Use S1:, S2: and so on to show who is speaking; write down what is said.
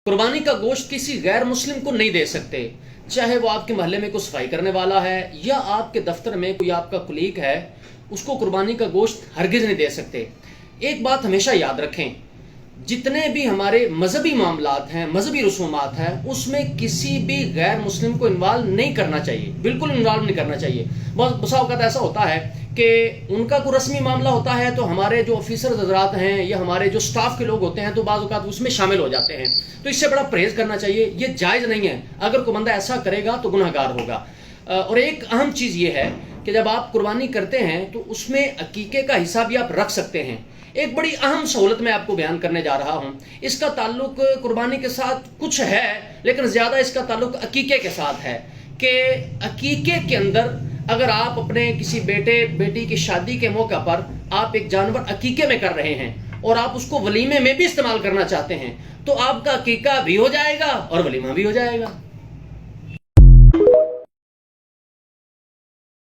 S1: कुर्बानी का गोश्त किसी गैर मुस्लिम को नहीं दे सकते, चाहे वो आपके मोहल्ले में कोई सफाई करने वाला है या आपके दफ्तर में कोई आपका कुलीग है, उसको कुर्बानी का गोश्त हरगिज नहीं दे सकते। एक बात हमेशा याद रखें, जितने भी हमारे मजहबी मामलात हैं, मजहबी रसूमात हैं, उसमें किसी भी गैर मुस्लिम को इन्वॉल्व नहीं करना चाहिए, बिल्कुल इन्वॉल्व नहीं करना चाहिए। बहुत बसा औक़ात ऐसा होता है कि उनका कोई रस्मी मामला होता है तो हमारे जो ऑफिसर हजरात हैं या हमारे जो स्टाफ के लोग होते हैं तो बाज़ औक़ात उसमें शामिल हो जाते हैं। तो इससे बड़ा परहेज़ करना चाहिए, ये जायज़ नहीं है। अगर कोई बंदा ऐसा करेगा तो गुनहगार होगा। और एक अहम चीज़ ये है कि जब आप कुर्बानी करते हैं तो उसमें अकीके का हिस्सा भी आप रख सकते हैं। एक बड़ी अहम सहूलत मैं आपको बयान करने जा रहा हूँ। इसका ताल्लुक कुर्बानी के साथ कुछ है, लेकिन ज़्यादा इसका ताल्लुक अकीके के साथ है कि अकीके के अंदर अगर आप अपने किसी बेटे बेटी की शादी के मौका पर आप एक जानवर अकीके में कर रहे हैं और आप उसको वलीमे में भी इस्तेमाल करना चाहते हैं, तो आपका अकीका भी हो जाएगा और वलीमा भी हो जाएगा।